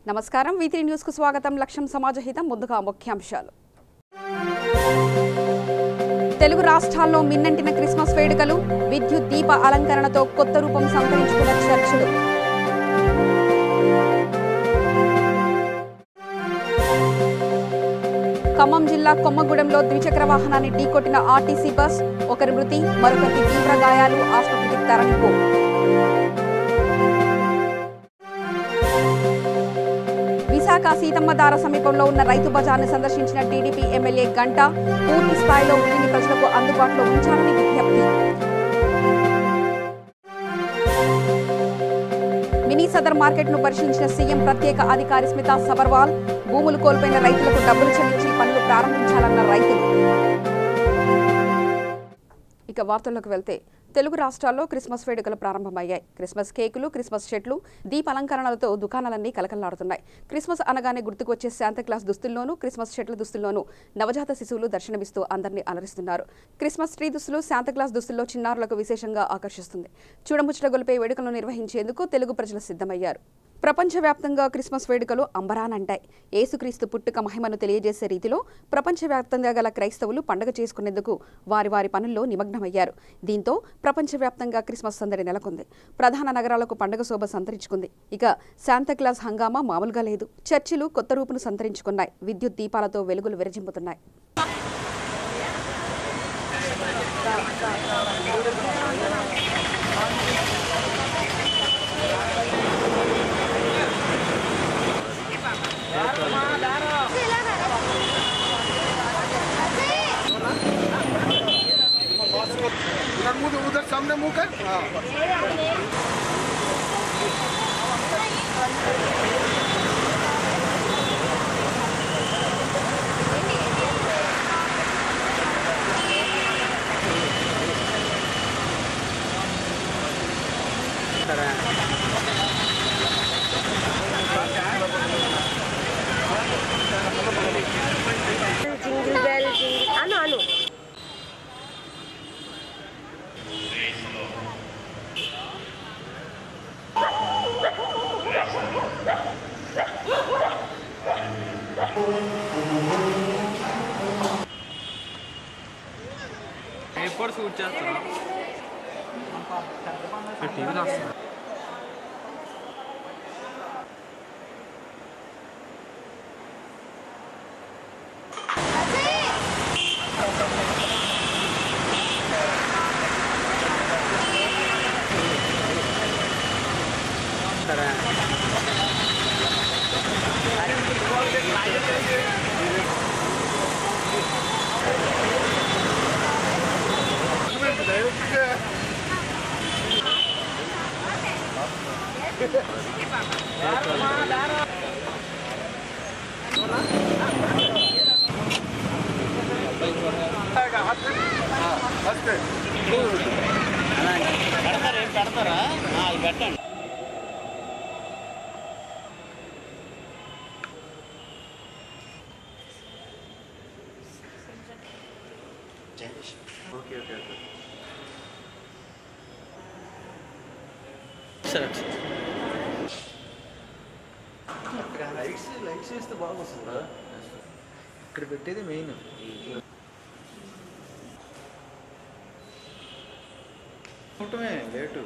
నమస్కారం V3 news కు స్వాగతం. లక్ష్యం సమాజహితం. ముందుగా ముఖ్యాంశాలు. తెలుగు రాష్ట్రాల్లో మిన్నంటిన క్రిస్మస్ వేడుకలు, విద్యుత్ దీప అలంకరణతో కొత్త రూపం సంతరించుకున్న చర్చిలు. ఖమ్మం జిల్లా కొమ్మగూడెంలో ద్విచక్ర వాహనాన్ని ఢీకొట్టిన ఆర్టీసీ బస్, ఒకరి మృతి, మరొకరికి తీవ్ర గాయాలు, ఆసుపత్రికి తరలింపు. విశాఖ సీతమ్మధార సమీపంలో ఉన్న రైతు బజార్ను సందర్శించిన టీడీపీ ఎమ్మెల్యే గంట, పూర్తి స్థాయిలో ఉల్లిని ప్రజలకు అందుబాటులో ఉంచాలని విజ్ఞప్తి. మినీ సదర్ మార్కెట్ను పరిశీలించిన సీఎం ప్రత్యేక అధికారి స్మితా సబర్వాల్, భూములు కోల్పోయిన రైతులకు డబ్బులు చెల్లించి పనులు ప్రారంభించాలన్న రైతులు. ఇక వార్తల్లోకి వెళ్తే, తెలుగు రాష్ట్రాల్లో క్రిస్మస్ వేడుకలు ప్రారంభమయ్యాయి. క్రిస్మస్ కేకులు, క్రిస్మస్ చెట్లు, దీపాలంకరణలతో దుకాణాలన్నీ కలకలాడుతున్నాయి. క్రిస్మస్ అనగానే గుర్తుకొచ్చే శాంతాక్లాస్ దుస్తుల్లోనూ, క్రిస్మస్ చెట్ల దుస్తుల్లోనూ నవజాత శిశువులు దర్శనమిస్తూ అందరినీ అలరిస్తున్నారు. క్రిస్మస్ ట్రీ దుస్తులు శాంతాక్లాస్ దుస్తుల్లో చిన్నారులకు విశేషంగా ఆకర్షిస్తుంది. చూడముచ్చట గొలిపే వేడుకలను నిర్వహించేందుకు తెలుగు ప్రజలు సిద్ధమయ్యారు. ప్రపంచవ్యాప్తంగా క్రిస్మస్ వేడుకలు అంబరానంటాయి. యేసుక్రీస్తు పుట్టుక మహిమను తెలియజేసే రీతిలో ప్రపంచవ్యాప్తంగా గల క్రైస్తవులు పండుగ చేసుకునేందుకు వారి వారి పనుల్లో నిమగ్నమయ్యారు. దీంతో ప్రపంచవ్యాప్తంగా క్రిస్మస్ సందడి నెలకొంది. ప్రధాన నగరాలకు పండుగ శోభ సంతరించుకుంది. ఇక శాంతాక్లాస్ హంగామా మామూలుగా లేదు. చర్చిలు కొత్త రూపును సంతరించుకున్నాయి. విద్యుత్ దీపాలతో వెలుగులు విరజింపుతున్నాయి. उधर सामने मुंह कर। जिंगल बेल जिंगल आनो आनो పేపర్ షూట్ చేస్తారా? టీవీలో వస్తుంది. పెడతారా? అది పెట్టండి. లైట్స్ వేస్తే బాగా వస్తుందా? ఇక్కడ పెట్టేది మెయిన్. లేటు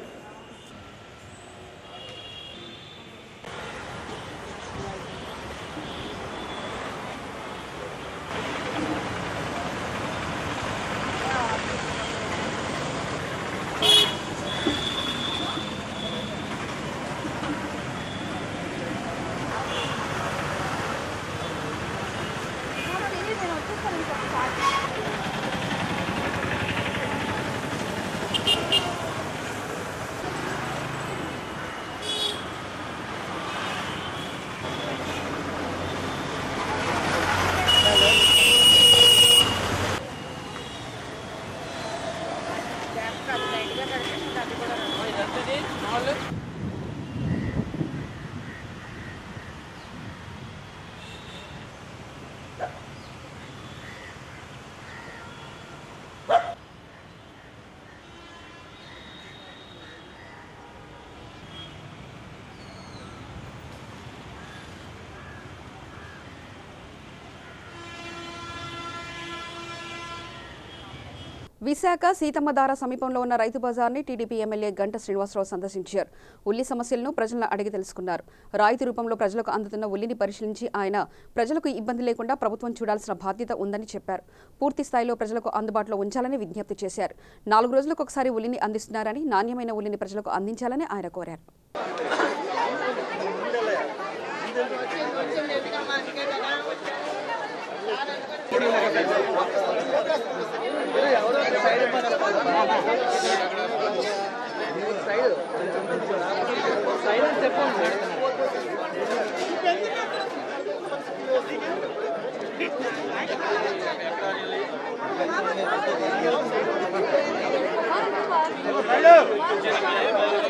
విశాఖ సీతమ్మధార సమీపంలో ఉన్న రైతు బజార్ని టీడీపీ ఎమ్మెల్యే గంట శ్రీనివాసరావు సందర్శించారు. ఉల్లి సమస్యలను ప్రజలను అడిగి తెలుసుకున్నారు. రాయితీ రూపంలో ప్రజలకు అందుతున్న ఉల్లిని పరిశీలించి ఆయన ప్రజలకు ఇబ్బంది లేకుండా ప్రభుత్వం చూడాల్సిన బాధ్యత ఉందని చెప్పారు. పూర్తి స్థాయిలో ప్రజలకు అందుబాటులో ఉంచాలని విజ్ఞప్తి చేశారు. 4 రోజులకు ఒకసారి ఉల్లిని అందిస్తున్నారని, నాణ్యమైన ఉల్లిని ప్రజలకు అందించాలని ఆయన కోరారు.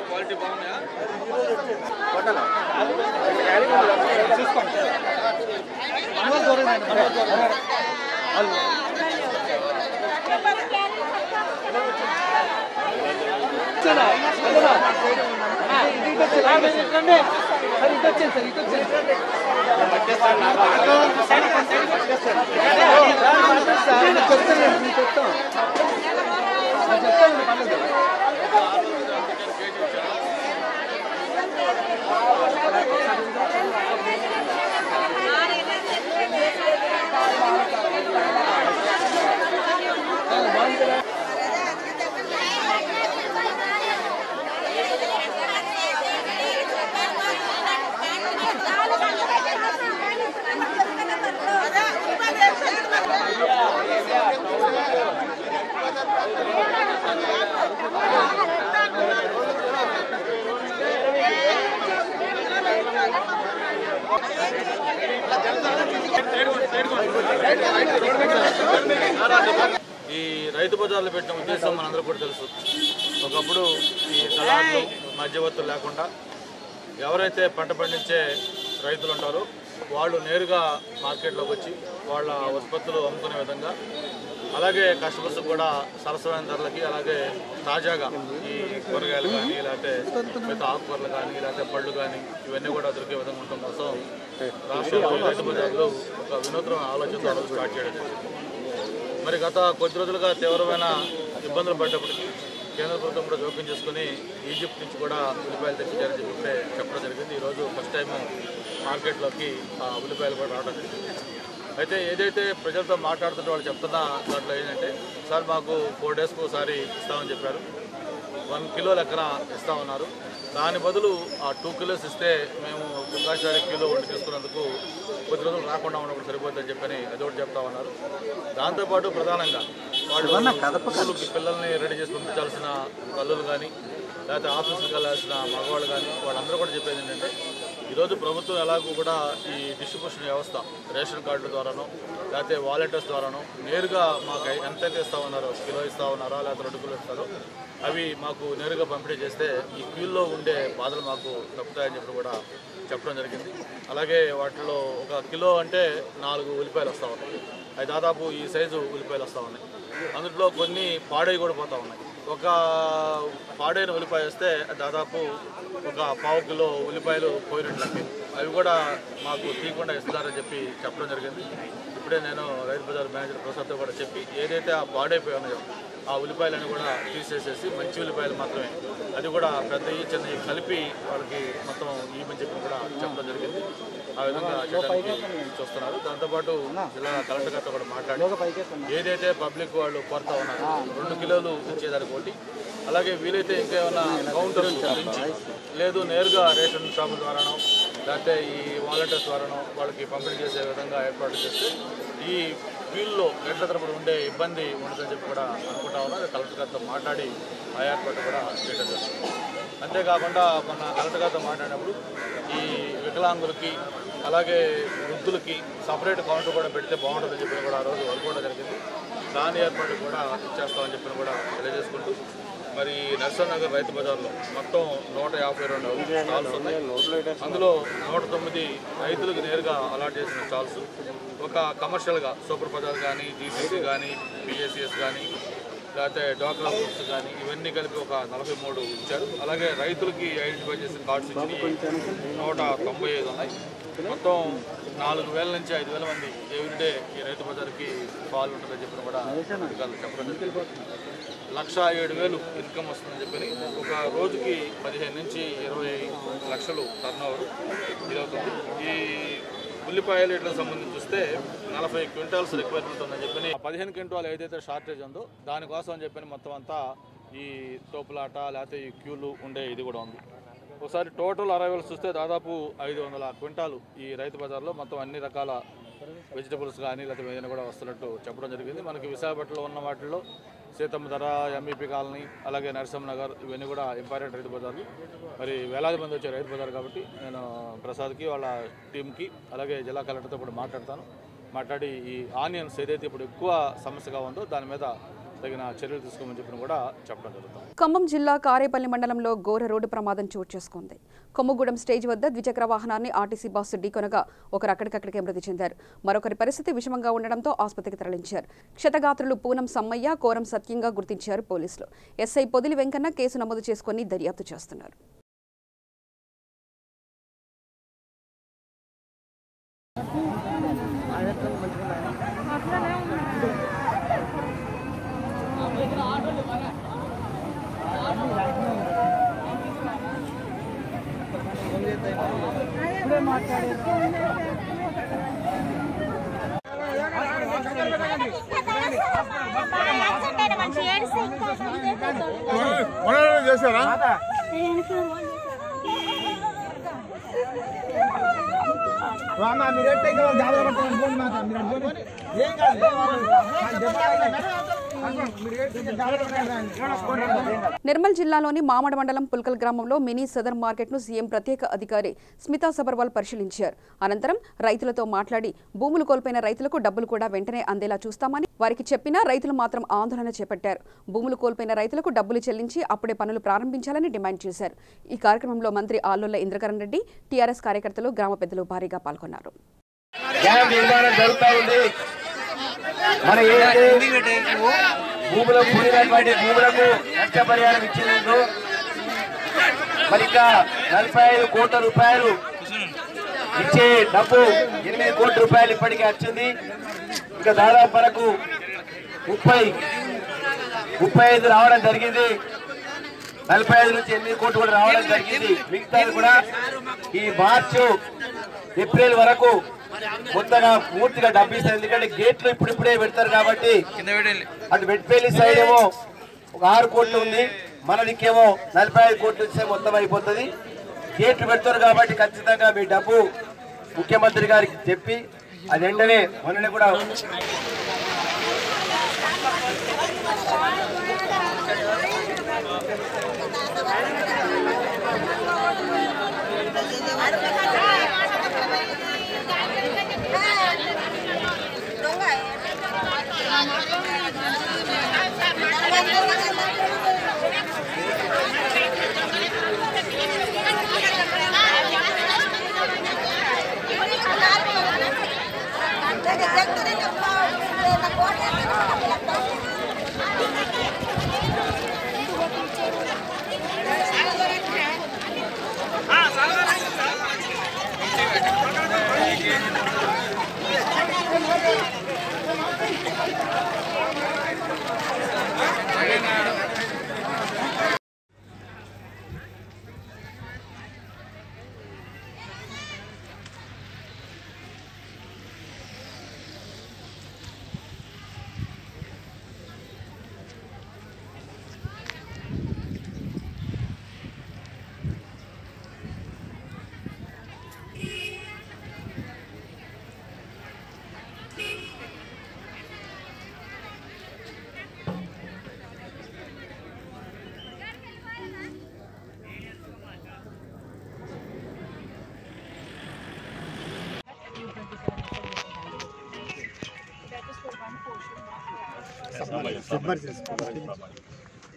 క్వాలిటీ బాగుందా? ఈ రైతు బజార్లు పెట్టిన ఉద్దేశం మనందరూ కూడా తెలుసు. ఒకప్పుడు ఈ దళారులు మధ్యవర్తులు లేకుండా ఎవరైతే పంట పండించే రైతులు ఉంటారో వాళ్ళు నేరుగా మార్కెట్లోకి వచ్చి వాళ్ళ ఉత్పత్తులు అమ్ముకునే విధంగా, అలాగే కస్టమర్స్ కూడా సరసమైన ధరలకి, అలాగే తాజాగా ఈ కూరగాయలు కానీ, లేకపోతే మిగతా ఆకుకూరలు కానీ, లేకపోతే పళ్ళు కానీ ఇవన్నీ కూడా దొరికే విధంగా ఉండటం కోసం రాష్ట్రంలో రైతు బజార్లు ఒక వినూత్న ఆలోచనతో స్టార్ట్ చేయడం జరిగింది. మరి గత కొద్ది రోజులుగా తీవ్రమైన ఇబ్బందులు పడ్డప్పటికీ కేంద్ర ప్రభుత్వం కూడా జోక్యం చేసుకుని ఈజిప్ట్ నుంచి కూడా ఉల్లిపాయలు తెచ్చారని చెప్పి చెప్పడం జరిగింది. ఈరోజు ఫస్ట్ టైం మార్కెట్లోకి ఆ ఉల్లిపాయలు కూడా రావడం జరిగింది. అయితే ఏదైతే ప్రజలతో మాట్లాడుతుంటే వాళ్ళు చెప్తున్న దాంట్లో ఏంటంటే, సార్ మాకు 4 డేస్కి ఒకసారి ఇస్తామని చెప్పారు, 1 కిలో లెక్కన ఇస్తామన్నారు. దాని బదులు ఆ 2 కిలోస్ ఇస్తే మేము ఒకేసారి కిలో వండి తీసుకున్నందుకు కొద్ది రోజులు రాకుండా ఉన్నప్పుడు సరిపోతుందని చెప్పని అదొకటి చెప్తా ఉన్నారు. దాంతోపాటు ప్రధానంగా వాళ్ళు స్కూలుకి పిల్లల్ని రెడీ చేసి పంపించాల్సిన తల్లులు కానీ, లేకపోతే ఆఫీసులకు వెళ్ళాల్సిన మగవాళ్ళు కానీ వాళ్ళందరూ కూడా చెప్పేది ఏంటంటే, ఈరోజు ప్రభుత్వం ఎలాగూ కూడా ఈ డిస్ట్రిబ్యూషన్ వ్యవస్థ రేషన్ కార్డుల ద్వారానో లేకపోతే వాలంటీర్స్ ద్వారానో నేరుగా మాకు ఎంతైతే ఇస్తా ఉన్నారో, కిలో ఇస్తా ఉన్నారో లేకపోతే 2 కిలో ఇస్తారో అవి మాకు నేరుగా పంపిణీ చేస్తే ఈ క్యూల్లో ఉండే బాధలు మాకు తప్పుతాయని చెప్పి కూడా చెప్పడం జరిగింది. అలాగే వాటిలో 1 కిలో అంటే 4 ఉల్లిపాయలు వస్తూ ఉన్నాయి. అవి దాదాపు ఈ సైజు ఉల్లిపాయలు వస్తూ ఉన్నాయి. అందులో కొన్ని పాడై కూడా పోతూ ఉన్నాయి. ఒక పాడైన ఉల్లిపాయ వస్తే దాదాపు 1/4 కిలో ఉల్లిపాయలు పోయినట్లకి అవి కూడా మాకు తీయకుండా ఇస్తున్నారని చెప్పి చెప్పడం జరిగింది. ఇప్పుడే నేను రైతు బజార్ మేనేజర్ ప్రసాద్తో కూడా చెప్పి ఏదైతే ఆ పాడైపోయి ఉన్నాయో ఆ ఉల్లిపాయలను కూడా తీసేసేసి మంచి ఉల్లిపాయలు మాత్రమే, అది కూడా పెద్దవి చిన్నవి కలిపి వాళ్ళకి మొత్తం ఇవ్వమని చెప్పి కూడా చెప్పడం జరిగింది. ఆ విధంగా చేయడానికి చూస్తున్నారు. దాంతోపాటు జిల్లా కలెక్టర్ గారితో కూడా మాట్లాడి ఏదైతే పబ్లిక్ వాళ్ళు కోరుతా ఉన్నారో 2 కిలోలు ఇచ్చేదానికి ఒకటి, అలాగే వీలైతే ఇంకా ఏమైనా కౌంటర్స్ పెంచి లేదు నేరుగా రేషన్ షాపుల ద్వారానో లేకపోతే ఈ వాలంటీర్స్ ద్వారానో వాళ్ళకి పంపిణీ చేసే విధంగా ఏర్పాటు చేస్తే ఈ ఫీల్డ్లో గంటల తరబడి ఉండే ఇబ్బంది ఉండదని చెప్పి కూడా అనుకుంటా ఉన్నారు. కలెక్టర్ గారితో మాట్లాడి ఆ ఏర్పాటు కూడా చేయడం జరుగుతుంది. అంతేకాకుండా మొన్న కలెక్టర్ గారితో మాట్లాడినప్పుడు ఈ వికలాంగులకి అలాగే వృద్ధులకి సపరేట్ కౌంటర్ కూడా పెడితే బాగుంటుందని చెప్పి కూడా ఆ రోజు అనుకోవడం జరిగింది. దాని ఏర్పాటు కూడా చేస్తామని చెప్పి కూడా తెలియజేసుకుంటూ, మరి నర్సన్ నగర్ రైతు బజార్లో మొత్తం 152 స్టాల్స్ ఉన్నాయి. అందులో 109 రైతులకు నేరుగా అలాట్ చేసిన స్టాల్స్, ఒక కమర్షియల్గా సూపర్ బజార్ కానీ, జీసీసీ కానీ, పిఎస్సిఎస్ కానీ, లేకపోతే డ్వాక్రా గ్రూప్స్ కానీ ఇవన్నీ కలిపి ఒక 43 ఇచ్చారు. అలాగే రైతులకి ఐడెంటిఫై చేసిన కార్డ్స్ ఇచ్చి 195 ఉన్నాయి. మొత్తం 4000 నుంచి 5000 మంది ఎవ్రీడే ఈ రైతు బజార్కి పాలు ఉంటుందని చెప్పిన కూడా అధికారులు చెప్పడం జరిగింది. 1,07,000 ఇన్కమ్ వస్తుందని చెప్పి ఒక రోజుకి 15 నుంచి 20 లక్షలు టర్న్ ఓవర్ ఇదవుతుంది. ఈ ఉల్లిపాయలు ఇట్లకు సంబంధించి చూస్తే 40 క్వింటాల్స్ రిక్వైర్మెంట్ ఉందని చెప్పి 15 క్వింటాలు ఏదైతే షార్టేజ్ ఉందో దానికోసం అని చెప్పి మొత్తం అంతా ఈ తోపులాట లేకపోతే ఈ క్యూలు ఉండే ఇది కూడా ఉంది. ఒకసారి టోటల్ అరైవల్స్ చూస్తే దాదాపు 500 క్వింటాలు ఈ రైతు బజార్లో మొత్తం అన్ని రకాల వెజిటబుల్స్ కానీ లేకపోతే ఏదైనా కూడా వస్తున్నట్టు చెప్పడం జరిగింది. మనకి విశాఖపట్నంలో ఉన్న వాటిల్లో సీతమ్మ ధర, ఎంఈపీ కాలనీ, అలాగే నరసింహ నగర్ ఇవన్నీ కూడా ఇంపార్టెంట్ రైతు బజార్లు. మరి వేలాది మంది వచ్చే రైతు బజార్ కాబట్టి నేను ప్రసాద్కి వాళ్ళ టీంకి అలాగే జిల్లా కలెక్టర్తో కూడా మాట్లాడి ఈ ఆనియన్స్ ఏదైతే ఇప్పుడు ఎక్కువ సమస్యగా ఉందో దాని మీద తగిన చర్యలు తీసుకోమని చెప్పిన కూడా చెప్పడం జరుగుతుంది. ఖమ్మం జిల్లా కారేపల్లి మండలంలో ఘోర రోడ్డు ప్రమాదం చోటు చేసుకుంది. కొమ్మగూడెం స్టేజ్ వద్ద ద్విచక్ర వాహనాన్ని ఆర్టీసీ బస్సు ఢీకొనగా ఒకరు అక్కడికక్కడికే మృతి చెందారు. మరొకరి పరిస్థితి విషమంగా ఉండడంతో ఆసుపత్రికి తరలించారు. క్షతగాత్రులు పూనం సమ్మయ్య, కోరం సత్యంగా గుర్తించారు పోలీసులు. ఎస్ఐ పొదిలి వెంకన్న కేసు నమోదు చేసుకుని దర్యాప్తు చేస్తున్నారు. చేశారా నిర్మల్ జిల్లాలోని మామడ మండలం పుల్కల్ గ్రామంలో మినీ సదర్ మార్కెట్ను సీఎం ప్రత్యేక అధికారి స్మితా సబర్వాల్ పరిశీలించారు. అనంతరం రైతులతో మాట్లాడి భూములు కోల్పోయిన రైతులకు డబ్బులు కూడా వెంటనే అందేలా చూస్తామని వారికి చెప్పినా రైతులు మాత్రం ఆందోళన చేపట్టారు. భూములు కోల్పోయిన రైతులకు డబ్బులు చెల్లించి అప్పుడే పనులు ప్రారంభించాలని డిమాండ్ చేశారు. ఈ కార్యక్రమంలో మంత్రి ఆల్లుల ఇంద్రకరణ్ రెడ్డి, టీఆర్ఎస్ కార్యకర్తలు, గ్రామ పెద్దలు భారీగా పాల్గొన్నారు. భూములకు కూడినటువంటి భూములకు నష్టపరిహారం ఇచ్చేందుకు మరి ఇంకా 45 కోట్ల రూపాయలు ఇచ్చే డబ్బు 8 కోట్ల రూపాయలు ఇప్పటికే వచ్చింది. ఇంకా దాదాపు మనకు 35 రావడం జరిగింది. 45 నుంచి 8 కోట్లు కూడా రావడం జరిగింది. మిగతాది కూడా ఈ మార్చు ఏప్రిల్ వరకు కొత్తగా పూర్తిగా డబ్బు ఇస్తారు. ఎందుకంటే గేట్లు ఇప్పుడిప్పుడే పెడతారు కాబట్టి అటు వెట్పల్లి సైడ్ ఏమో ఒక 6 కోట్లు ఉంది, మన దిక్కేమో 45 కోట్లు ఇస్తే మొత్తం అయిపోతుంది. గేట్లు పెడతారు కాబట్టి ఖచ్చితంగా మీ డబ్బు ముఖ్యమంత్రి గారికి చెప్పి అది వెంటనే మొన్ననే కూడా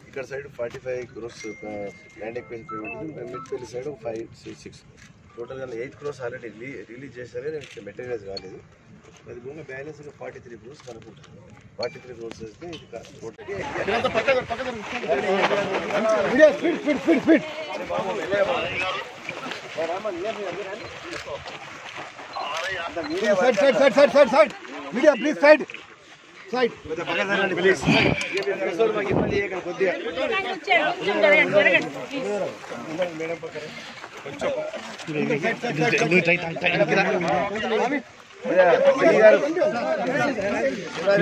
ఇక్కడ side 45 crores land acquisition payment ఉంది. మిడ్పల్లి సైడ్ 5-6 టోటల్గా 8 crores ఆల్రెడీ రిలీజ్ చేశారే, మెటీరియల్స్ కాలేదు. అది భూమి బ్యాలెన్స్ 43 crores కనుక్కుంటారు. 43 crores వస్తే ఇది మీడియా ప్లీజ్ సైడ్ ప్లీజ్ ఇబ్బంది కొద్దిగా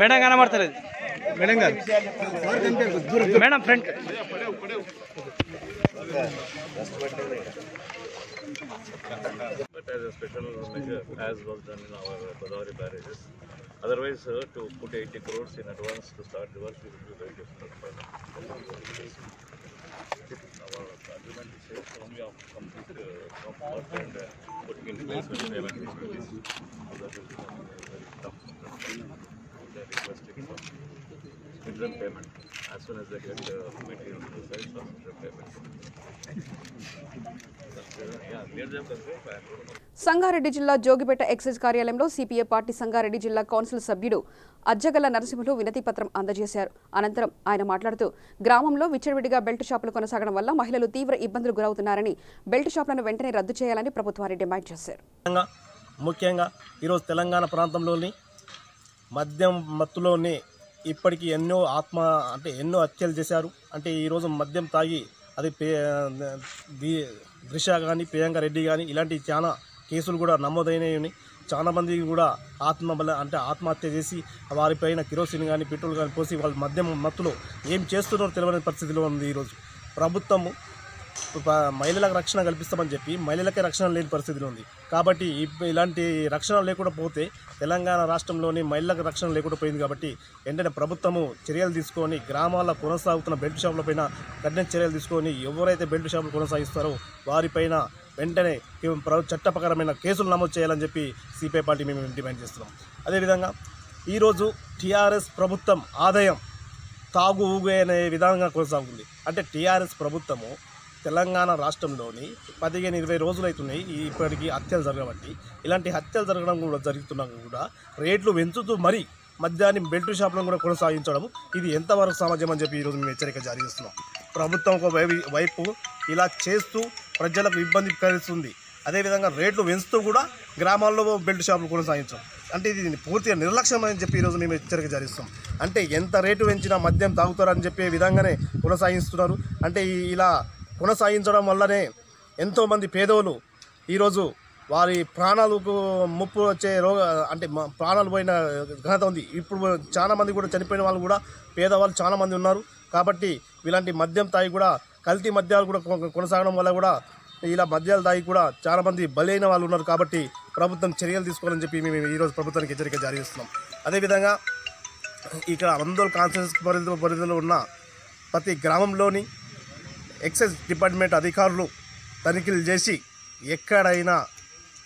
మేడం కనబడతలేదు. మేడం గారు, madam front. But as a special measure, as was done in our Godavari barrages. Otherwise, to put 80 crores in advance to start the work, it will be very difficult for us. Our agreement says only after complete work and putting in place with payment facilities. That will become very tough. They are requesting for interim payment as soon as they get material to the site, for interim payment. Sangareddy జిల్లా Jogipet excise కార్యాలయంలో CPI party Sangareddy జిల్లా council సభ్యుడు అజ్జగల్ల నరసింహులు వినతి పత్రం అందజేశారు. అనంతరం ఆయన మాట్లాడుతూ గ్రామంలో విచ్చలవిడిగా బెల్ట్ షాపులు కొనసాగడం వల్ల మహిళలు తీవ్ర ఇబ్బందులు గురవుతున్నారని, బెల్ట్ షాపులను వెంటనే రద్దు చేయాలని ప్రభుత్వాన్ని డిమాండ్ చేశారు. ముఖ్యంగా ఈరోజు తెలంగాణ ప్రాంతంలోని మద్యం మత్తులోనే ఇప్పటికీ ఎన్నో హత్యలు చేశారు. అంటే ఈరోజు మద్యం తాగి అది దిశ కానీ ప్రియాంక రెడ్డి కానీ ఇలాంటి చాలా కేసులు కూడా నమోదైనవి. చాలామంది కూడా ఆత్మహత్య చేసి వారిపైన కిరోసిన్ కానీ పెట్రోల్ కానీ పోసి వాళ్ళు మద్యం మత్తులో ఏం చేస్తున్నారో తెలియని పరిస్థితిలో ఉంది. ఈరోజు ప్రభుత్వము మహిళలకు రక్షణ కల్పిస్తామని చెప్పి మహిళలకే రక్షణ లేని పరిస్థితిలో ఉంది. కాబట్టి ఇలాంటి రక్షణ లేకుండా పోతే తెలంగాణ రాష్ట్రంలోని మహిళలకు రక్షణ లేకుండా పోయింది. కాబట్టి వెంటనే ప్రభుత్వము చర్యలు తీసుకొని గ్రామాల్లో కొనసాగుతున్న బెల్ట్ షాపులపైన కఠిన చర్యలు తీసుకొని ఎవరైతే బెల్ట్ షాపులు కొనసాగిస్తారో వారిపైన వెంటనే చట్టప్రకారమైన కేసులు నమోదు చేయాలని చెప్పి సిపిఐ పార్టీ మేము డిమాండ్ చేస్తున్నాం. అదేవిధంగా ఈరోజు టీఆర్ఎస్ ప్రభుత్వం ఆదాయం తాగు ఊగు అనే విధంగా కొనసాగుతుంది. అంటే టీఆర్ఎస్ ప్రభుత్వము తెలంగాణ రాష్ట్రంలోని 15-20 రోజులు అవుతున్నాయి ఇప్పటికీ హత్యలు జరగబట్టి. ఇలాంటి హత్యలు జరుగుతున్నా కూడా రేట్లు పెంచుతూ మరీ మద్యాన్ని బెల్ట్ షాపులను కూడా కొనసాగించడం ఇది ఎంతవరకు సమాజం అని చెప్పి ఈరోజు మేము హెచ్చరిక జారీ చేస్తున్నాం. ప్రభుత్వం ఒక వైపు ఇలా చేస్తూ ప్రజలకు ఇబ్బంది కలిగిస్తుంది, అదేవిధంగా రేట్లు పెంచుతూ కూడా గ్రామాల్లో బెల్ట్ షాపులు కొనసాగించడం అంటే ఇది పూర్తిగా నిర్లక్ష్యం అని చెప్పి ఈరోజు మేము హెచ్చరిక జారిస్తాం. అంటే ఎంత రేటు పెంచినా మద్యం తాగుతారని చెప్పే విధంగానే కొనసాగిస్తున్నారు. అంటే ఇలా కొనసాగించడం వల్లనే ఎంతోమంది పేదోళ్ళు ఈరోజు వారి ప్రాణాలకు ముప్పు వచ్చే అంటే ప్రాణాలు పోయిన ఘనత ఉంది. ఇప్పుడు చాలామంది కూడా చనిపోయిన వాళ్ళు కూడా పేదవాళ్ళు చాలామంది ఉన్నారు. కాబట్టి ఇలాంటి మద్యం తాగి కూడా కల్తీ మద్యాలు కూడా కొనసాగడం వల్ల కూడా ఇలా మద్యాలు తాగి కూడా చాలామంది బలైన వాళ్ళు ఉన్నారు. కాబట్టి ప్రభుత్వం చర్యలు తీసుకోవాలని చెప్పి మేము ఈరోజు ప్రభుత్వానికి హెచ్చరిక జారీ చేస్తున్నాం. అదేవిధంగా ఇక్కడ ఆందోళన కాన్స్టిట్యూన్సీ పరిధిలో ఉన్న ప్రతి గ్రామంలోని ఎక్సైజ్ డిపార్ట్మెంట్ అధికారులు తనిఖీలు చేసి ఎక్కడైనా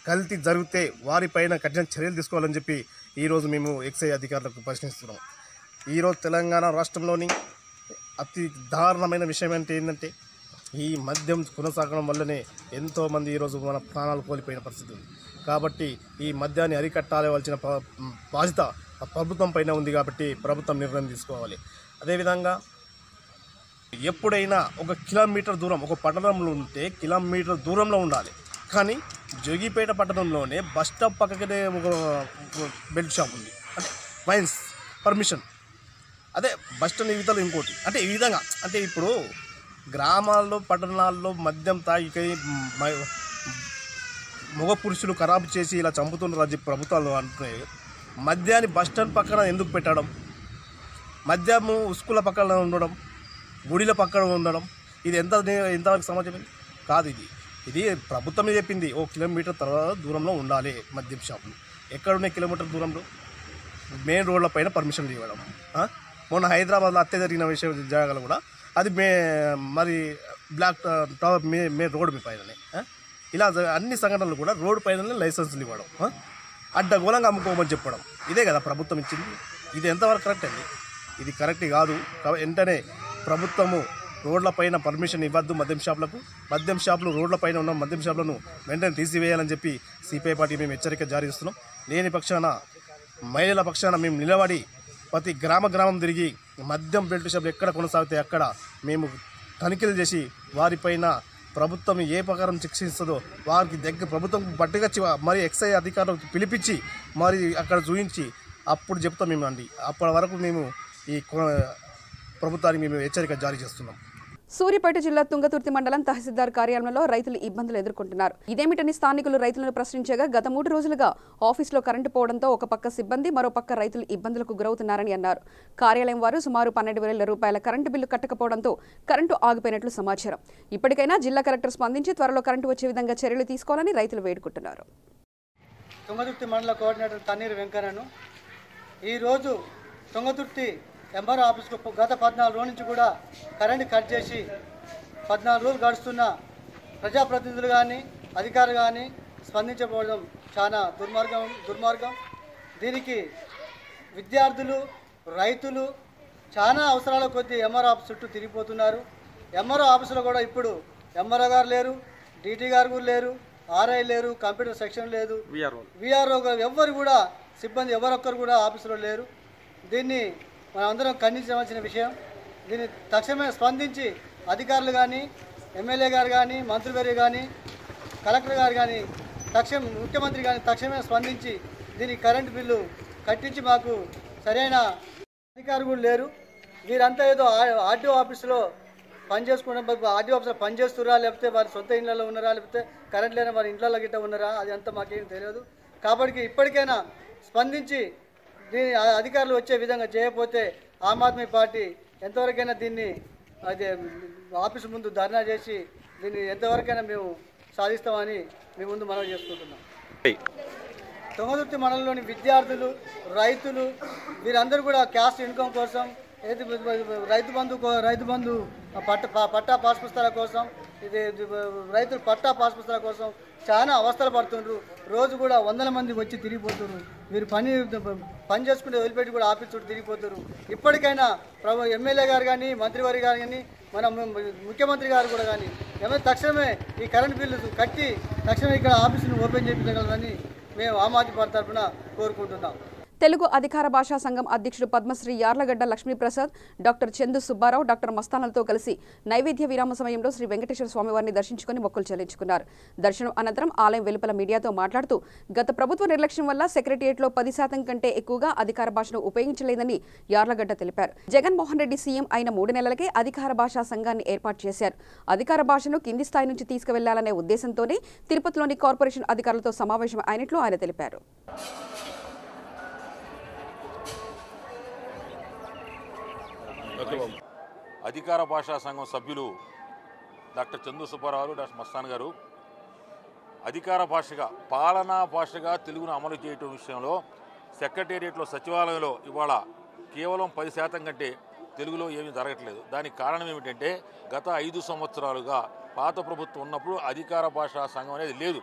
కల్తీ జరిగితే వారిపైన కఠిన చర్యలు తీసుకోవాలని చెప్పి ఈరోజు మేము ఎక్సైజ్ అధికారులకు ప్రశ్నిస్తున్నాం. ఈరోజు తెలంగాణ రాష్ట్రంలోని అతి దారుణమైన విషయం ఏంటంటే ఈ మద్యం కొనసాగడం వల్లనే ఎంతోమంది ఈరోజు మన ప్రాణాలు కోల్పోయిన పరిస్థితి ఉంది. కాబట్టి ఈ మద్యాన్ని అరికట్టాల్సిన బాధ్యత ప్రభుత్వం పైన ఉంది. కాబట్టి ప్రభుత్వం నిర్ణయం తీసుకోవాలి. అదేవిధంగా ఎప్పుడైనా ఒక కిలోమీటర్ దూరం ఒక పట్టణంలో ఉంటే కిలోమీటర్ దూరంలో ఉండాలి. కానీ జోగిపేట పట్టణంలోనే బస్ స్టాప్ పక్కనే ఒక బెల్ట్ షాప్ ఉంది. అంటే వైన్స్ పర్మిషన్, అదే బస్ స్టాండ్ ఇవతల ఇంకోటి. అంటే ఈ విధంగా అంటే ఇప్పుడు గ్రామాల్లో పట్టణాల్లో మద్యం తాగి మగ పురుషులు ఖరాబు చేసి ఇలా చంపుతున్నారు ప్రభుత్వాలు అంటున్నాయి. మద్యాన్ని బస్ స్టాండ్ పక్కన ఎందుకు పెట్టడం, మద్యము స్కూళ్ళ పక్కన ఉండడం, గుడిల పక్కన ఉండడం ఇది ఎంతవరకు సమాజం కాదు. ఇది ప్రభుత్వమే చెప్పింది 1 కిలోమీటర్ తర్వాత దూరంలో ఉండాలి మద్యం షాపులు. ఎక్కడున్నాయి కిలోమీటర్ దూరంలో? మెయిన్ రోడ్ల పైన పర్మిషన్లు ఇవ్వడం. మొన్న హైదరాబాద్లో హత్య జరిగిన విషయం జరగాలి కూడా అది మరి బ్లాక్ టవర్ మెయిన్ రోడ్డు మీ పైననే. ఇలా అన్ని సంఘటనలు కూడా రోడ్డు పైననే లైసెన్సులు ఇవ్వడం, అడ్డగోళంగా అమ్ముకోమని చెప్పడం ఇదే కదా ప్రభుత్వం ఇచ్చింది. ఇది ఎంతవరకు కరెక్ట్ అండి? ఇది కరెక్ట్ కాదు. వెంటనే ప్రభుత్వము రోడ్లపైన పర్మిషన్ ఇవ్వద్దు మద్యం షాపులకు. మద్యం షాపులు రోడ్లపైన ఉన్న మద్యం షాపులను వెంటనే తీసివేయాలని చెప్పి సిపిఐ పార్టీ మేము హెచ్చరిక జారీ చేస్తున్నాం. లేని పక్షాన మహిళల పక్షాన మేము నిలబడి ప్రతి గ్రామం తిరిగి మద్యం బెల్ట్ షాపులు ఎక్కడ కొనసాగితే అక్కడ మేము తనిఖీలు చేసి వారిపైన ప్రభుత్వం ఏ ప్రకారం శిక్షిస్తుందో వారికి ప్రభుత్వం పట్టుకొచ్చి మరి ఎక్సైజ్ అధికారులకు పిలిపించి మరి అక్కడ చూపించి అప్పుడు చెప్తాం మేము అండి. అప్పటి వరకు మేము ఈ ప్రభుత్వానికి మేము హెచ్చరిక జారీ చేస్తున్నాం. సూర్యాపేట జిల్లా తుంగతుర్తి మండలం తహసీల్దార్ కార్యాలయంలో రైతులు ఇబ్బందులు ఎదుర్కొంటున్నారు. ఇదేమిటని స్థానికులు రైతులను ప్రశ్నించగా గత 3 రోజులుగా ఆఫీసులో కరెంటు పోవడంతో ఒక పక్క సిబ్బంది మరో పక్క రైతులు ఇబ్బందులకు గురవుతున్నారని అన్నారు. కార్యాలయం వారు సుమారు 12,000 రూపాయల కరెంటు బిల్లు కట్టకపోవడంతో కరెంటు ఆగిపోయినట్లు సమాచారం. ఇప్పటికైనా జిల్లా కలెక్టర్ స్పందించి త్వరలో కరెంటు వచ్చే విధంగా చర్యలు తీసుకోవాలని రైతులు వేడుకుంటున్నారు. తుంగతుర్తి మండల కోఆర్డినేటర్ తన్నీరు వెంకన్నను ఈరోజు తుంగతుర్తి ఎంఆర్ఓ ఆఫీస్కు గత 14 రోజుల నుంచి కూడా కరెంటు కట్ చేసి 14 రోజులు గడుస్తున్న ప్రజాప్రతినిధులు కానీ అధికారులు కానీ స్పందించకపోవడం చాలా దుర్మార్గం. దీనికి విద్యార్థులు రైతులు చాలా అవసరాల కొద్దీ ఎంఆర్ఓ ఆఫీస్ చుట్టూ తిరిగిపోతున్నారు. ఎంఆర్ఓ ఆఫీసులో కూడా ఇప్పుడు ఎంఆర్ఓ గారు లేరు, డీటీ గారు కూడా లేరు, ఆర్ఐ లేరు, కంప్యూటర్ సెక్షన్ లేదు, విఆర్ఓ ఎవ్వరు కూడా సిబ్బంది ఎవరొక్కరు కూడా ఆఫీసులో లేరు. దీన్ని మనందరం ఖండించవలసిన విషయం. దీన్ని తక్షణమే స్పందించి అధికారులు కానీ ఎమ్మెల్యే గారు కానీ మంత్రివర్య కానీ కలెక్టర్ గారు కానీ ముఖ్యమంత్రి కానీ తక్షణమే స్పందించి దీనికి కరెంటు బిల్లు కట్టించి మాకు సరైన అధికారులు కూడా లేరు. వీరంతా ఏదో ఆర్డీఓ ఆఫీసులో ఆర్డీఓ ఆఫీసులో పనిచేస్తున్నారా, లేకపోతే వారి సొంత ఇళ్లలో ఉన్నారా, లేకపోతే కరెంట్ లేని వారి ఇళ్లలో గిట్ట ఉన్నారా, అది అంతా మాకేం తెలియదు. కాబట్టి ఇప్పటికైనా స్పందించి దీని అధికారులు వచ్చే విధంగా చేయకపోతే ఆమ్ ఆద్మీ పార్టీ ఎంతవరకైనా దీన్ని ఆఫీసు ముందు ధర్నా చేసి దీన్ని ఎంతవరకైనా మేము సాధిస్తామని మీ ముందు మనవి చేసుకుంటున్నాం. తుంగతుర్తి మండలంలోని విద్యార్థులు రైతులు వీరందరూ కూడా క్యాస్ట్ ఇన్కమ్ కోసం రైతు బంధు పట్టా పాస్ పుస్తకాల కోసం రైతులు పట్టా పాస్ పుస్తకాల కోసం చాలా అవస్థలు పడుతుండ్రు. రోజు కూడా 100 మంది వచ్చి తిరిగిపోతున్నారు. వీరు పని చేసుకుంటే వదిలిపెట్టి కూడా ఆఫీస్ చుట్టూ తిరిగిపోతారు. ఇప్పటికైనా ఎమ్మెల్యే గారు కానీ మంత్రివారి గారు కానీ మన ముఖ్యమంత్రి గారు కూడా కానీ ఏమైనా తక్షణమే ఈ కరెంట్ బిల్లు కట్టి తక్షణమే ఇక్కడ ఆఫీసును ఓపెన్ చేయించగలరని మేము ఆమ్ ఆద్మీ పార్టీ తరఫున కోరుకుంటున్నాం. తెలుగు అధికార భాషా సంఘం అధ్యక్షుడు పద్మశ్రీ యార్లగడ్డ లక్ష్మీప్రసాద్, డాక్టర్ చందు సుబ్బారావు, డాక్టర్ మస్తానాలతో కలిసి నైవేద్య విరామ సమయంలో శ్రీ వెంకటేశ్వర స్వామివారిని దర్శించుకుని మొక్కులు చెల్లించుకున్నారు. దర్శనం అనంతరం ఆలయం వెలుపల మీడియాతో మాట్లాడుతూ గత ప్రభుత్వ నిర్లక్ష్యం వల్ల సెక్రటేరియట్లో 10% కంటే ఎక్కువగా అధికార భాషను ఉపయోగించలేదని యార్లగడ్డ తెలిపారు. జగన్మోహన్ రెడ్డి సీఎం అయిన 3 నెలలకే అధికార భాషా సంఘాన్ని ఏర్పాటు చేశారు. అధికార భాషను కింది స్థాయి నుంచి తీసుకువెళ్లాలనే ఉద్దేశంతోనే తిరుపతిలోని కార్పొరేషన్ అధికారులతో సమావేశం అయినట్లు ఆయన తెలిపారు. అధికార భాషా సంఘం సభ్యులు డాక్టర్ చందు సుబ్బారావు, డాక్టర్ మస్తాన్ గారు అధికార భాషగా పాలనా భాషగా తెలుగును అమలు చేయటం విషయంలో సెక్రటేరియట్లో సచివాలయంలో ఇవాళ కేవలం 10% కంటే తెలుగులో ఏమీ జరగట్లేదు. దానికి కారణం ఏమిటంటే గత 5 సంవత్సరాలుగా పాత ప్రభుత్వం ఉన్నప్పుడు అధికార భాషా సంఘం అనేది లేదు,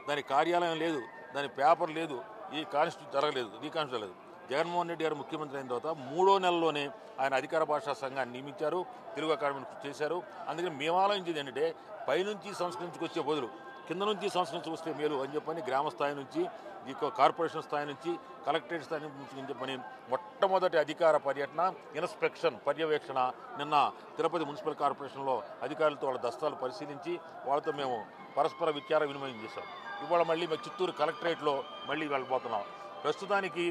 దాని కార్యాలయం లేదు, దాని పేపర్ లేదు, ఈ కాన్స్టిట్యూట్ జరగలేదు, రీకాన్స్టిట్యూట్. జగన్మోహన్ రెడ్డి గారు ముఖ్యమంత్రి అయిన తర్వాత 3వ నెలలోనే ఆయన అధికార భాషా సంఘాన్ని నియమించారు, తెలుగు అకాడమీని చేశారు. అందుకని మేము ఆలోచించేది ఏంటంటే పైనుంచి సంస్కరించుకొచ్చే బదులు కింద నుంచి సంస్కరించుకొస్తే మేలు అని చెప్పని గ్రామ స్థాయి నుంచి కార్పొరేషన్ స్థాయి నుంచి కలెక్టరేట్ స్థాయి నుంచి అని చెప్పని మొట్టమొదటి అధికార పర్యటన ఇన్స్పెక్షన్ పర్యవేక్షణ నిన్న తిరుపతి మున్సిపల్ కార్పొరేషన్లో అధికారులతో వాళ్ళ దస్తాలు పరిశీలించి వాళ్ళతో మేము పరస్పర విచార వినిమయం చేశాం. ఇవాళ మళ్ళీ మేము చిత్తూరు కలెక్టరేట్లో మళ్ళీ వెళ్ళిపోతున్నాం. ప్రస్తుతానికి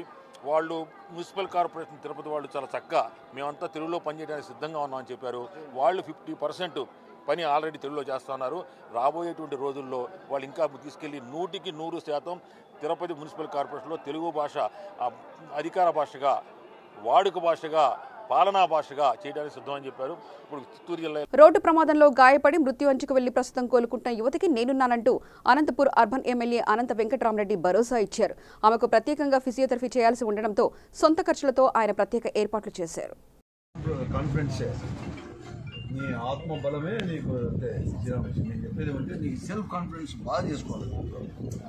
వాళ్ళు మున్సిపల్ కార్పొరేషన్ తిరుపతి వాళ్ళు చాలా చక్కగా మేమంతా తెలుగులో పనిచేయడానికి సిద్ధంగా ఉన్నామని చెప్పారు. వాళ్ళు 50% పని ఆల్రెడీ తెలుగులో చేస్తున్నారు. రాబోయేటువంటి రోజుల్లో వాళ్ళు ఇంకా తీసుకెళ్ళి 100% తిరుపతి మున్సిపల్ కార్పొరేషన్లో తెలుగు భాష అధికార భాషగా, వాడుక భాషగా, పాలనా భాషగా చేయడానికి సిద్ధమని చెప్పారు. ఇప్పుడు చిత్తూరు జిల్లా రోడ్డు ప్రమాదంలో గాయపడి మృత్యు అంచుకు వెళ్లి ప్రస్తుతం కోలుకుంటున్న యువతికి నేనున్నానంటూ అనంతపూర్ అర్బన్ ఎమ్మెల్యే అనంత వెంకటరామరెడ్డి భరోసా ఇచ్చారు. ఆమెకు ప్రత్యేకంగా ఫిజియోథెరపీ చేయాల్సి ఉండడంతో సొంత ఖర్చులతో ఆయన ప్రత్యేక ఏర్పాట్లు చేశారు. నీ ఆత్మ బలమే నీకు అంటే నేను చెప్పేది ఏమంటే నీ సెల్ఫ్ కాన్ఫిడెన్స్ బాగా చేసుకోవాలి.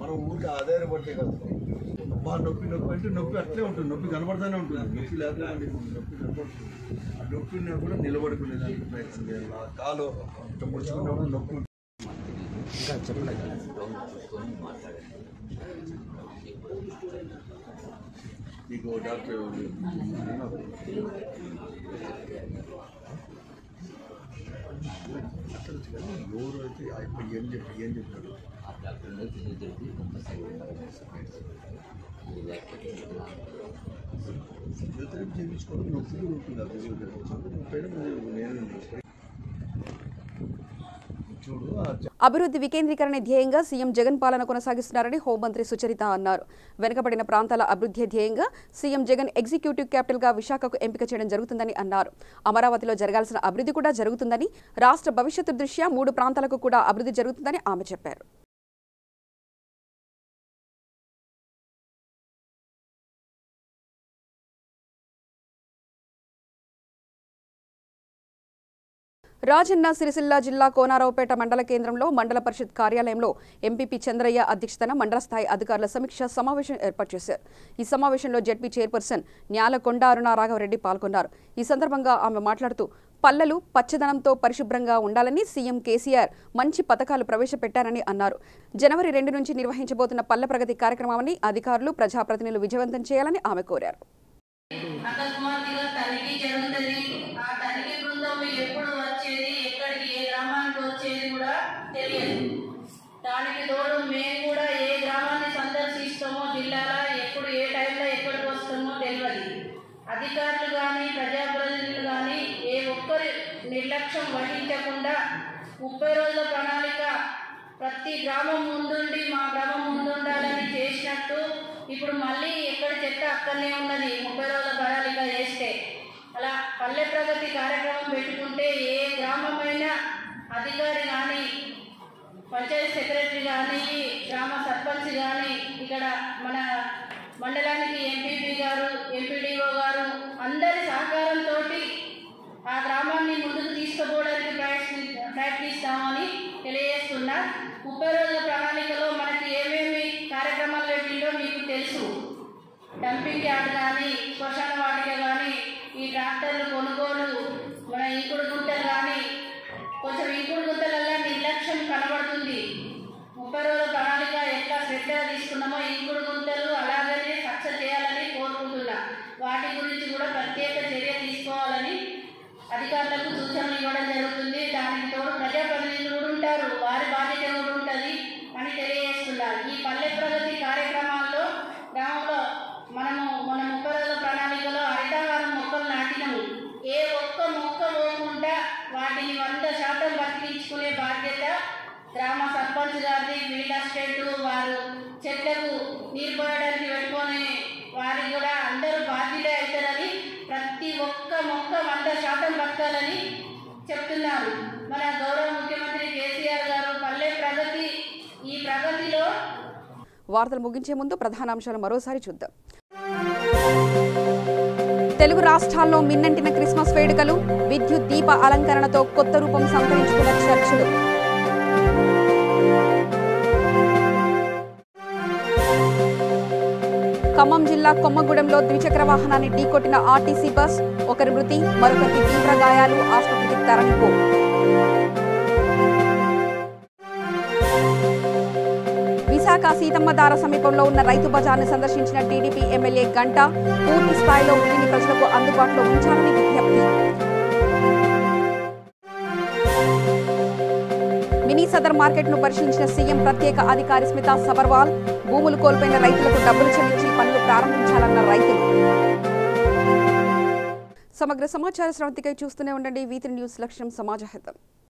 మనం ఊరికి ఆధారపడితే కదా బాగా నొప్పి నొప్పి అంటే నొప్పి అట్లే ఉంటుంది, నొప్పి కనబడుతూనే ఉంటుంది, నొప్పి లేకపోతే నొప్పి కనబడుతుంది. ఆ నొప్పిని కూడా నిలబడుకునేదానికి ప్రయత్నం చేయాలి. ఆ కాలు ముడుచుకున్నప్పుడు నొప్పి నీకు డాక్టర్ ఎవరు అయితే ఏం చెప్తాడు ఫిజియోథెరపీ చేయించుకోవడం నొప్పి ఉంటుంది. ఆ ఫిజియోథెరపీ నేను అభివృద్ధి వికేంద్రీకరణ ధ్యేయంగా సీఎం జగన్ పాలన కొనసాగిస్తున్నారని హోంమంత్రి సుచరిత అన్నారు. వెనుకబడిన ప్రాంతాల అభివృద్ధి ధ్యేయంగా సీఎం జగన్ ఎగ్జిక్యూటివ్ క్యాపిటల్ గా విశాఖకు ఎంపిక చేయడం జరుగుతుందని అన్నారు. అమరావతిలో జరగాల్సిన అభివృద్ధి కూడా జరుగుతుందని, రాష్ట్ర భవిష్యత్తు దృష్ట్యా 3 ప్రాంతాలకు కూడా అభివృద్ధి జరుగుతుందని ఆమె చెప్పారు. రాజన్న సిరిసిల్ల జిల్లా కోనారావుపేట మండల కేంద్రంలో మండల పరిషత్ కార్యాలయంలో ఎంపీపీ చంద్రయ్య అధ్యక్షతన మండల స్థాయి అధికారుల సమీక్ష సమావేశం ఏర్పాటు చేశారు. ఈ సమావేశంలో జెడ్పీ చైర్పర్సన్ న్యాలకొండ అరుణ రాఘవరెడ్డి పాల్గొన్నారు. ఈ సందర్భంగా ఆమె మాట్లాడుతూ పల్లెలు పచ్చదనంతో పరిశుభ్రంగా ఉండాలని సీఎం కేసీఆర్ మంచి పథకాలు ప్రవేశపెట్టారని అన్నారు. జనవరి 2 నుంచి నిర్వహించబోతున్న పల్లె ప్రగతి కార్యక్రమాన్ని అధికారులు, ప్రజాప్రతినిధులు విజయవంతం చేయాలని ఆమె కోరారు. దానికి తోడు మేము కూడా ఏ గ్రామాన్ని సందర్శిస్తామో జిల్లాలో ఎప్పుడు ఏ టైంలో ఎక్కడికి వస్తామో తెలియదు. అధికారులు కానీ ప్రజాప్రతినిధులు కానీ ఏ ఒక్కరి నిర్లక్ష్యం వహించకుండా 30 రోజుల ప్రణాళిక ప్రతి గ్రామం ముందుండి మా గ్రామం ముందుండాలని చేసినట్టు ఇప్పుడు మళ్ళీ ఎక్కడ చెత్త అక్కడనే ఉన్నది. 30 రోజుల ప్రణాళిక చేస్తే అలా పల్లె ప్రగతి కార్యక్రమం పెట్టుకుంటే ఏ గ్రామమైనా అధికారి కానీ, పంచాయతీ సెక్రటరీ కానీ, గ్రామ సర్పంచ్ కానీ, ఇక్కడ మన మండలానికి ఎంపీపీ గారు, ఎంపీడీఓ గారు అందరి సహకారంతో ఆ గ్రామాన్ని ముందుకు తీసుకుపోవడానికి ప్రయత్నిస్తామని తెలియజేస్తున్నా. 30 రోజుల ప్రణాళికలో మనకి ఏమేమి కార్యక్రమాలు పెట్టిందో మీకు తెలుసు. డంపింగ్ యార్డ్ కానీ, శ్మశాన వాటిక కానీ, ఈ ట్రాక్టర్లు కొనుగోలు, మన ఇంకుడు గుంటలు కానీ, కొంచెం ఇంకుడు గుంతలల్లో నిర్లక్ష్యం కనబడుతుంది. 30 రోజుల ప్రణాళిక ఎట్లా శ్రద్ధ తీసుకున్నామో ఇంకుడు గుంతలు అలాగనే సక్సెస్ చేయాలని కోరుకుంటున్నా. వాటి గురించి కూడా ప్రత్యేక చర్య తీసుకోవాలని అధికారులకు సూచనలు ఇవ్వడం జరుగుతుంది. దానికి తోడు ప్రజాప్రతినిధులు కూడా ఉంటారు, వారి బాధ్యత కూడా ఉంటుంది అని తెలియజేస్తున్నారు. ఈ పల్లె ప్రగతి కార్యక్రమాల్లో గ్రామంలో మన 30 రోజుల ప్రణాళికలో హరితహారం మొక్కలు నాటినాము. ఏ ఒక్క మొక్క పోకుండా వాటిని 100% బతికించుకునే బాధ్యత గ్రామ సర్పంచ్ గారిది. ఫీల్డ్ అసిస్టెంట్ వారు చెట్లకు నీరు పోయడానికి పెట్టుకొని వారి కూడా అందరూ బాధ్యత అవుతారని, ప్రతి ఒక్క మొక్క 100% బతకాలని చెప్తున్నారు మన గౌరవ ముఖ్యమంత్రి కేసీఆర్ గారు. పల్లె ప్రగతి, ఈ ప్రగతిలో వార్తలు ముగించే ముందు ప్రధానాంశాలు మరోసారి చూద్దాం. తెలుగు రాష్ట్రాల్లో మిన్నంటిన క్రిస్మస్ వేడుకలు, విద్యుత్ దీప అలంకరణతో కొత్త రూపం సంతరించుకున్న చర్చిలు. ఖమ్మం జిల్లా కొమ్మగూడెంలో ద్విచక్ర వాహనాన్ని ఢీకొట్టిన ఆర్టీసీ బస్, ఒకరి మృతి, మరొకరికి తీవ్ర గాయాలు, ఆసుపత్రికి తరలింపు. విశాఖ సీతమ్మధార సమీపంలో ఉన్న రైతు బజార్ను సందర్శించిన టీడీపీ ఎమ్మెల్యే గంట, పూర్తి స్థాయిలో ఉల్లిని ప్రజలకు అందుబాటులో ఉంచాలని విజ్ఞప్తి. మినీ సదర్ మార్కెట్ను పరిశీలించిన సీఎం ప్రత్యేక అధికారి స్మితా సబర్వాల్, భూములు కోల్పోయిన రైతులకు డబ్బులు చెల్లించి పనులు ప్రారంభించాలన్న రైతులు. సమగ్ర సమాచార స్రవంతికై చూస్తూనే ఉండండి V3 న్యూస్. లక్ష్యం సమాజ హితం.